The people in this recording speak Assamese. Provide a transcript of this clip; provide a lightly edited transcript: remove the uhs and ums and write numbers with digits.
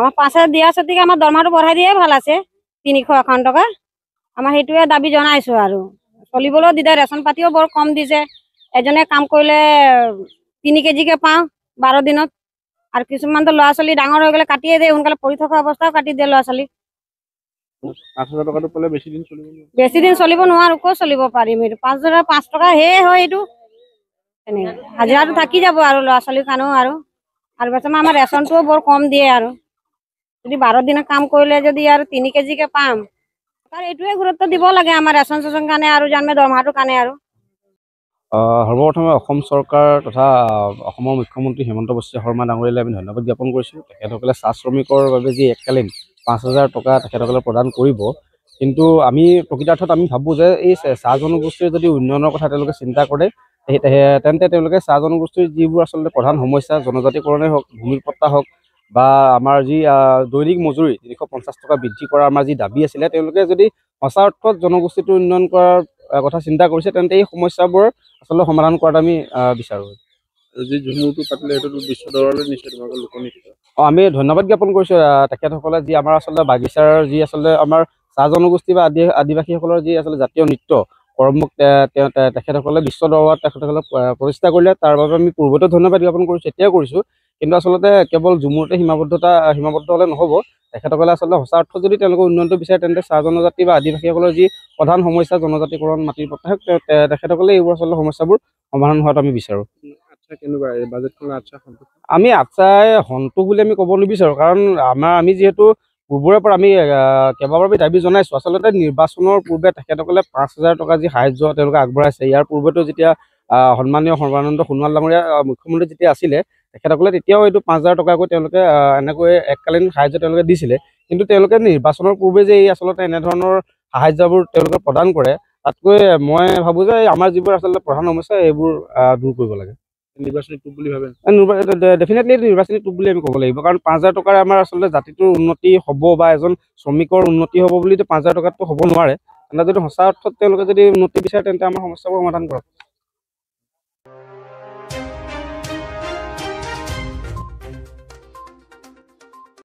আমাৰ 5,000 দিয়া সত্যি আমাৰ দৰমহাটো বঢ়াই দিয়ে ভাল আছে 351 টকা আমাৰ সেইটোৱে দাবী জনাইছো আৰু চলিবলৈও দিদে ৰেচন পাতিও বৰ কম দিছে এজনে কাম কৰিলে 3 কেজিকে পাওঁ 12 দিনত আৰু কিছুমানটো ল'ৰা ছোৱালী ডাঙৰ হৈ গ'লে কাটিয়ে দিয়ে সোনকালে পঢ়ি থকা অৱস্থাও কাটি দিয়ে ল'ৰা ছোৱালী 5,000 টকাটো পালে বেছি দিন চলিব নোৱাৰো ক'ত চলিব পাৰিম এইটো 5,005 টকা হে হয় এইটো এনেকে হাজিৰাটো থাকি যাব আৰু ল'ৰা ছোৱালীৰ কাৰণেও আৰু বৰ্তমান আমাৰ ৰেচনটোও বৰ কম দিয়ে আৰু যদি 12 দিনত কাম কৰিলে যদি আৰু 3 কেজিকে পাম তাৰ এইটোৱে গুৰুত্ব দিব লাগে আমাৰ ৰেচন চেচন কাৰণে আৰু জানমে দৰমহাটোৰ কাৰণে আৰু সৰ্বপ্ৰথমে অসম চৰকাৰ তথা অসমৰ মুখ্যমন্ত্ৰী হিমন্ত বিশ্ব শৰ্মা ডাঙৰীয়ালৈ আমি ধন্যবাদ জ্ঞাপন কৰিছোঁ তেখেতসকলে চাহ শ্ৰমিকৰ বাবে যি এককালীন 5,000 টকা তেখেতসকলে প্ৰদান কৰিব কিন্তু আমি প্ৰকৃতাৰ্থত আমি ভাবোঁ যে এই চাহ জনগোষ্ঠীৰ যদি উন্নয়নৰ কথা তেওঁলোকে চিন্তা কৰে তেন্তে তেওঁলোকে চাহ জনগোষ্ঠীৰ যিবোৰ আচলতে প্ৰধান সমস্যা জনজাতিকৰণেই হওক ভূমিপট্টা হওক বা আমাৰ যি দৈনিক মজুৰি 350 টকা বৃদ্ধি কৰাৰ আমাৰ যি দাবী আছিলে তেওঁলোকে যদি সঁচা অৰ্থত জনগোষ্ঠীটো উন্নয়ন কৰাৰ কথা চিন্তা কৰিছে তেন্তে এই সমস্যাবোৰ আচলতে সমাধান কৰাটো আমি বিচাৰোঁ যি ঝুমুৰটো পাতিলে সেইটো বিশ্ব দৰবাৰলৈ নিছে তোমালোকৰ লোকনৃত্য আমি ধন্যবাদ জ্ঞাপন কৰিছোঁ তেখেতসকলে যি আমাৰ আচলতে বাগিচাৰ যি আচলতে আমাৰ চাহ জনগোষ্ঠী বা আদিবাসীসকলৰ যি আচলতে জাতীয় নৃত্য কৰ্মক তেখেতসকলে বিশ্ব দৰবাৰত তেখেতসকলে প্ৰতিষ্ঠা কৰিলে তাৰ বাবে আমি পূৰ্বতে ধন্যবাদ জ্ঞাপন কৰিছোঁ এতিয়াও কৰিছোঁ কিন্তু আচলতে কেৱল ঝুমুৰতে সীমাবদ্ধ হ'লে নহ'ব তেখেতসকলে আচলতে সঁচা অৰ্থত যদি তেওঁলোকে উন্নয়নটো বিচাৰে তেন্তে চাহ জনজাতি বা আদিবাসীসকলৰ যি প্ৰধান সমস্যা জনজাতিকৰণ মাটিৰ পট্টা তেখেতসকলে এইবোৰ আচলতে সমস্যাবোৰ সমাধান হোৱাটো আমি বিচাৰোঁ কেনেকুৱা এই বাজেটখন আমি আচ্ছাই সন্তোষ বুলি আমি ক'ব নিবিচাৰোঁ কাৰণ আমি যিহেতু পূৰ্বৰে পৰা আমি কেইবাবাৰো দাবী জনাইছোঁ আচলতে নিৰ্বাচনৰ পূৰ্বে তেখেতসকলে 5,000 টকা যি সাহায্য তেওঁলোকে আগবঢ়াইছে ইয়াৰ পূৰ্বেতো যেতিয়া সন্মানীয় সৰ্বানন্দ সোণোৱাল ডাঙৰীয়া মুখ্যমন্ত্ৰী যেতিয়া আছিলে তেখেতসকলে তেতিয়াও এইটো 5,000 টকাকৈ তেওঁলোকে এনেকৈ এককালীন সাহায্য তেওঁলোকে দিছিলে কিন্তু তেওঁলোকে নিৰ্বাচনৰ পূৰ্বে যে এই আচলতে এনেধৰণৰ সাহায্যবোৰ তেওঁলোকে প্ৰদান কৰে তাতকৈ মই ভাবোঁ যে আমাৰ যিবোৰ আচলতে প্ৰধান সমস্যা এইবোৰ দূৰ কৰিব লাগে নিৰ্বাচনী টুপ বুলি ভাবে ডেফিনেটলি নিৰ্বাচনী টুপ বুলি আমি ক'ব লাগিব কাৰণ 5,000 টকাৰ আমাৰ আচলতে জাতিটোৰ উন্নতি হ'ব বা এজন শ্ৰমিকৰ উন্নতি হ'ব বুলিতো 5,000 টকাততো হ'ব নোৱাৰে তেন্তে যদি সঁচা অৰ্থত তেওঁলোকে যদি উন্নতি বিচাৰে তেন্তে আমাৰ সমস্যাবোৰ সমাধান কৰক